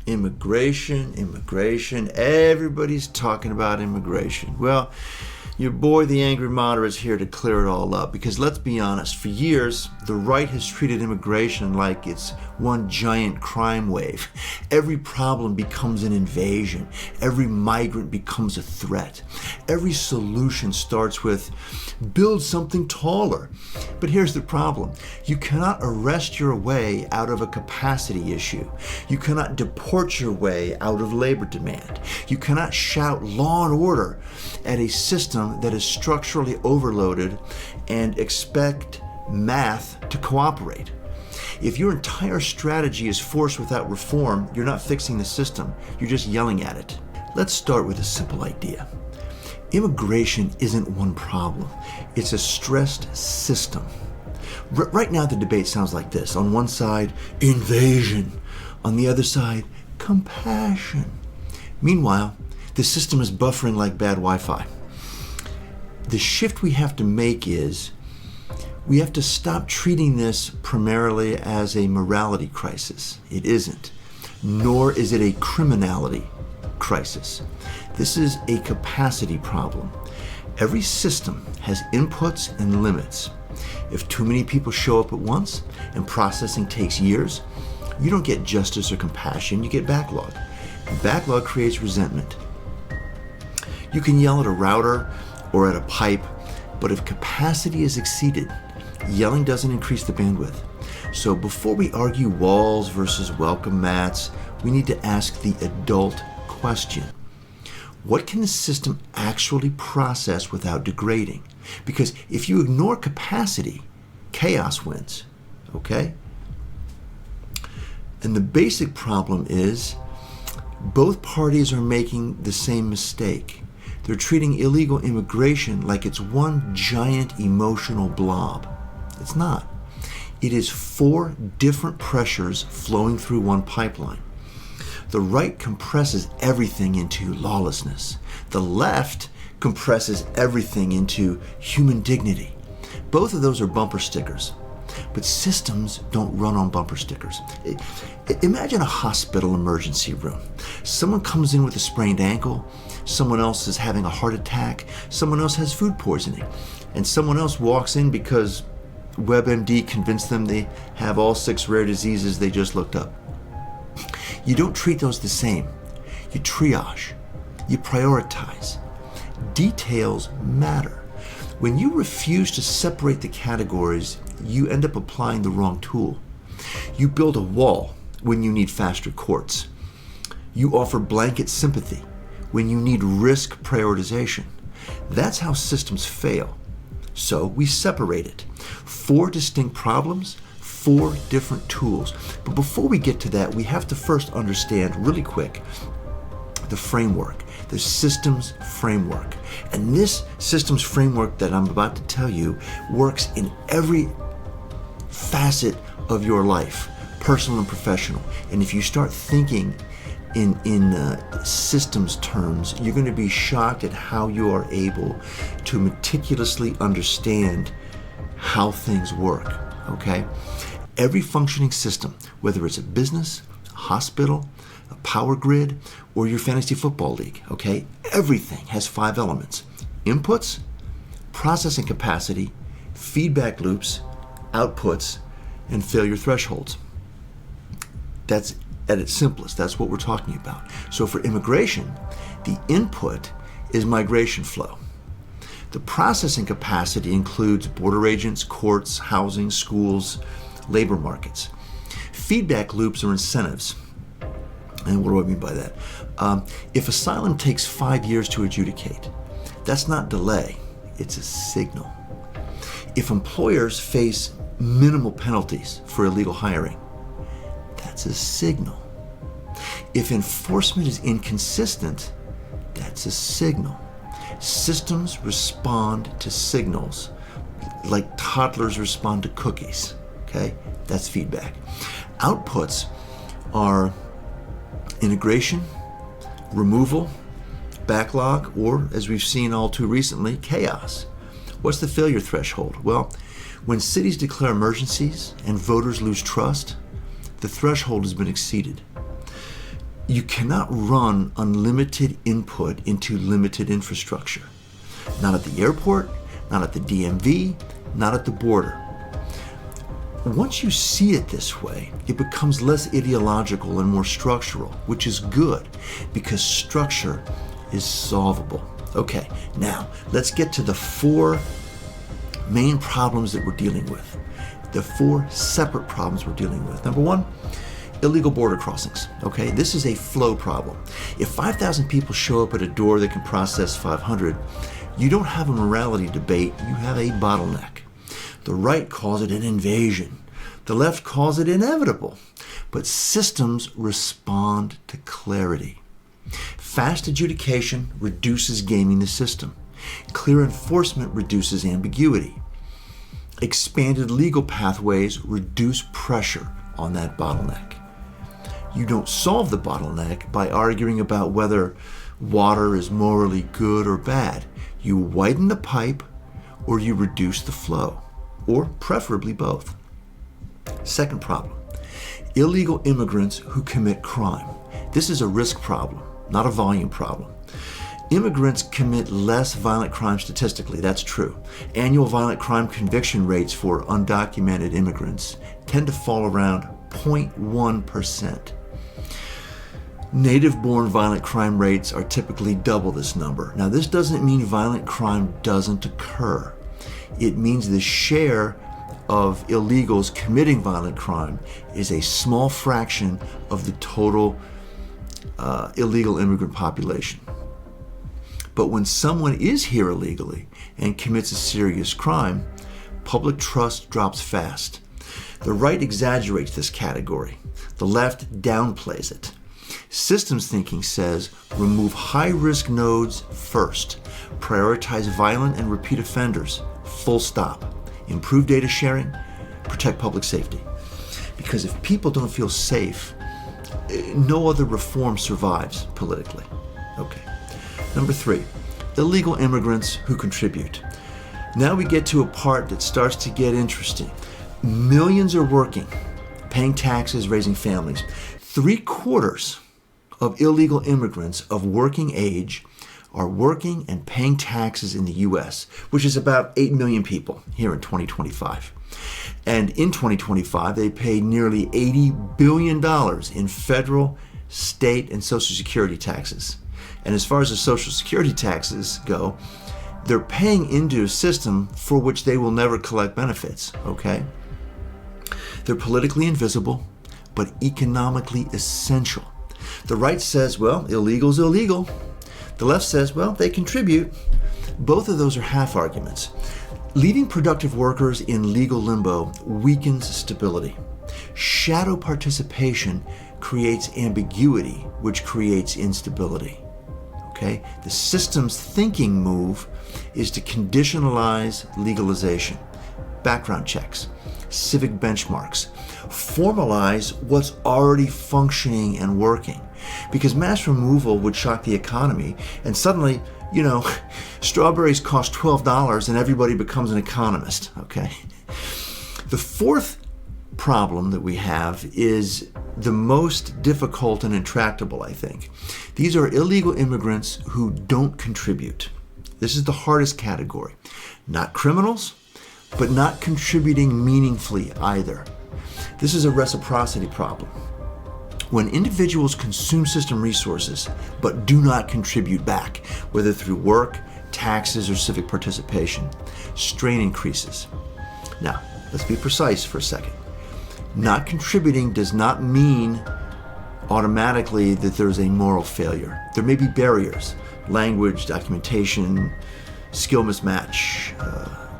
Immigration. Everybody's talking about immigration. Well, your boy, the Angry Moderator, is here to clear it all up. Because let's be honest, for years, the right has treated immigration like it's one giant crime wave. Every problem becomes an invasion. Every migrant becomes a threat. Every solution starts with, build something taller. But here's the problem. You cannot arrest your way out of a capacity issue. You cannot deport your way out of labor demand. You cannot shout law and order at a system that is structurally overloaded and expect math to cooperate. If your entire strategy is force without reform, you're not fixing the system, you're just yelling at it. Let's start with a simple idea. Immigration isn't one problem, it's a stressed system. Right now the debate sounds like this. On one side, invasion. On the other side, compassion. Meanwhile, the system is buffering like bad Wi-Fi. The shift we have to make is we have to stop treating this primarily as a morality crisis. It isn't. Nor is it a criminality crisis. This is a capacity problem. Every system has inputs and limits. If too many people show up at once and processing takes years, you don't get justice or compassion, you get backlog. And backlog creates resentment. You can yell at a router or at a pipe, but if capacity is exceeded, yelling doesn't increase the bandwidth. So before we argue walls versus welcome mats, we need to ask the adult question. What can the system actually process without degrading? Because if you ignore capacity, chaos wins, okay? And the basic problem is both parties are making the same mistake. They're treating illegal immigration like it's one giant emotional blob. It's not. It is 4 different pressures flowing through one pipeline. The right compresses everything into lawlessness. The left compresses everything into human dignity. Both of those are bumper stickers. But systems don't run on bumper stickers. Imagine a hospital emergency room. Someone comes in with a sprained ankle, someone else is having a heart attack, someone else has food poisoning, and someone else walks in because WebMD convinced them they have all 6 rare diseases they just looked up. You don't treat those the same. You triage. You prioritize. Details matter. When you refuse to separate the categories, you end up applying the wrong tool. You build a wall when you need faster courts. You offer blanket sympathy when you need risk prioritization. That's how systems fail. So we separate it. 4 distinct problems, 4 different tools. But before we get to that, we have to first understand really quick the framework, the systems framework. And this systems framework that I'm about to tell you works in every facet of your life, personal and professional. And if you start thinking in systems terms, you're going to be shocked at how you are able to meticulously understand how things work, okay? Every functioning system, whether it's a business, a hospital, a power grid, or your fantasy football league, okay? Everything has 5 elements: inputs, processing capacity, feedback loops, outputs, and failure thresholds. That's at its simplest. That's what we're talking about. So for immigration, the input is migration flow. The processing capacity includes border agents, courts, housing, schools, labor markets. Feedback loops are incentives. And what do I mean by that? If asylum takes 5 years to adjudicate, that's not delay, it's a signal. If employers face minimal penalties for illegal hiring, that's a signal. If enforcement is inconsistent, that's a signal. Systems respond to signals like toddlers respond to cookies, okay? That's feedback. Outputs are integration, removal, backlog, or, as we've seen all too recently, chaos. What's the failure threshold? Well, when cities declare emergencies and voters lose trust, the threshold has been exceeded. You cannot run unlimited input into limited infrastructure. Not at the airport, not at the DMV, not at the border. Once you see it this way, it becomes less ideological and more structural, which is good because structure is solvable. Okay, now let's get to the 4 main problems that we're dealing with. The 4 separate problems we're dealing with. Number 1, illegal border crossings. Okay, this is a flow problem. If 5,000 people show up at a door that can process 500, you don't have a morality debate, you have a bottleneck. The right calls it an invasion. The left calls it inevitable. But systems respond to clarity. Fast adjudication reduces gaming the system. Clear enforcement reduces ambiguity. Expanded legal pathways reduce pressure on that bottleneck. You don't solve the bottleneck by arguing about whether water is morally good or bad. You widen the pipe or you reduce the flow, or preferably both. Second problem, illegal immigrants who commit crime. This is a risk problem, not a volume problem. Immigrants commit less violent crime statistically, that's true. Annual violent crime conviction rates for undocumented immigrants tend to fall around 0.1%. Native-born violent crime rates are typically double this number. Now, this doesn't mean violent crime doesn't occur. It means the share of illegals committing violent crime is a small fraction of the total illegal immigrant population. But when someone is here illegally and commits a serious crime, public trust drops fast. The right exaggerates this category. The left downplays it. Systems thinking says remove high-risk nodes first. Prioritize violent and repeat offenders. Full stop. Improve data sharing. Protect public safety. Because if people don't feel safe, no other reform survives politically. Okay. Number 3, illegal immigrants who contribute. Now we get to a part that starts to get interesting. Millions are working, paying taxes, raising families. 3/4 of illegal immigrants of working age are working and paying taxes in the U.S., which is about 8 million people here in 2025. And in 2025, they paid nearly $80 billion in federal, state, and Social Security taxes. And as far as the Social Security taxes go, they're paying into a system for which they will never collect benefits, okay? They're politically invisible, but economically essential. The right says, well, illegal's illegal. The left says, well, they contribute. Both of those are half arguments. Leaving productive workers in legal limbo weakens stability. Shadow participation creates ambiguity, which creates instability. Okay? The system's thinking move is to conditionalize legalization, background checks, civic benchmarks, formalize what's already functioning and working. Because mass removal would shock the economy, and suddenly, strawberries cost $12 and everybody becomes an economist, okay? The 4th problem that we have is the most difficult and intractable, I think. These are illegal immigrants who don't contribute. This is the hardest category. Not criminals, but not contributing meaningfully either. This is a reciprocity problem. When individuals consume system resources but do not contribute back, whether through work, taxes, or civic participation, strain increases. Now, let's be precise for a second. Not contributing does not mean automatically that there's a moral failure. There may be barriers, language, documentation, skill mismatch,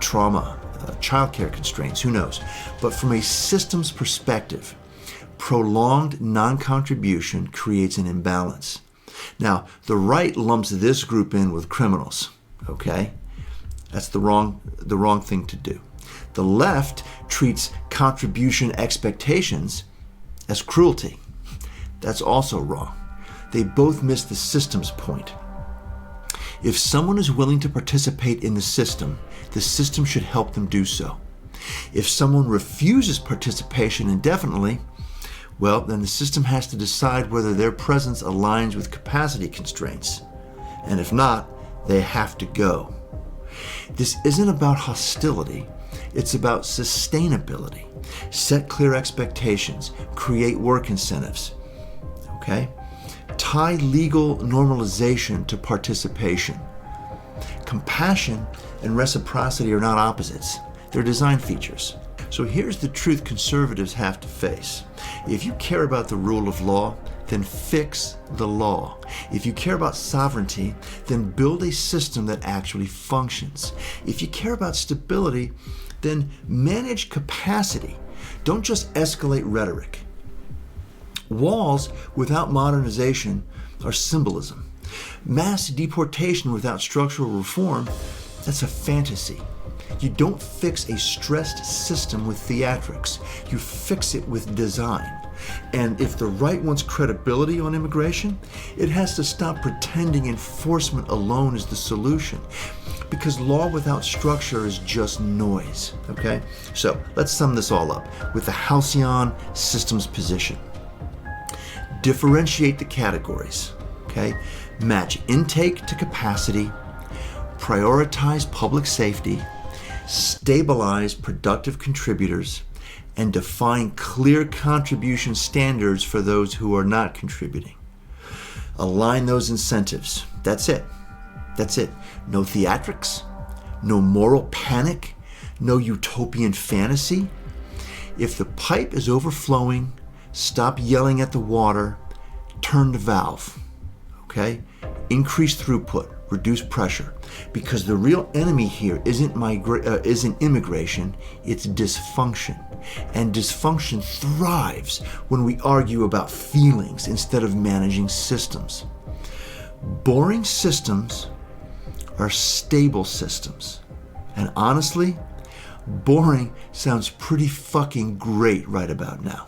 trauma, childcare constraints, who knows. But from a systems perspective, prolonged non-contribution creates an imbalance. Now, the right lumps this group in with criminals, okay? That's the wrong thing to do. The left treats contribution expectations as cruelty. That's also wrong. They both miss the system's point. If someone is willing to participate in the system should help them do so. If someone refuses participation indefinitely, Well, then the system has to decide whether their presence aligns with capacity constraints. And if not, they have to go. This isn't about hostility, it's about sustainability. Set clear expectations, create work incentives. Okay? Tie legal normalization to participation. Compassion and reciprocity are not opposites, they're design features. So here's the truth conservatives have to face. If you care about the rule of law, then fix the law. If you care about sovereignty, then build a system that actually functions. If you care about stability, then manage capacity. Don't just escalate rhetoric. Walls without modernization are symbolism. Mass deportation without structural reform, that's a fantasy. You don't fix a stressed system with theatrics. You fix it with design. And if the right wants credibility on immigration, it has to stop pretending enforcement alone is the solution. Because law without structure is just noise, okay? So let's sum this all up with the Halcyon systems position. Differentiate the categories, okay? Match intake to capacity, prioritize public safety, stabilize productive contributors, and define clear contribution standards for those who are not contributing. Align those incentives. That's it. That's it. No theatrics, no moral panic, no utopian fantasy. If the pipe is overflowing, stop yelling at the water, turn the valve, okay? Increase throughput, reduce pressure, because the real enemy here isn't immigration, it's dysfunction. And dysfunction thrives when we argue about feelings instead of managing systems. Boring systems are stable systems. And honestly, boring sounds pretty fucking great right about now.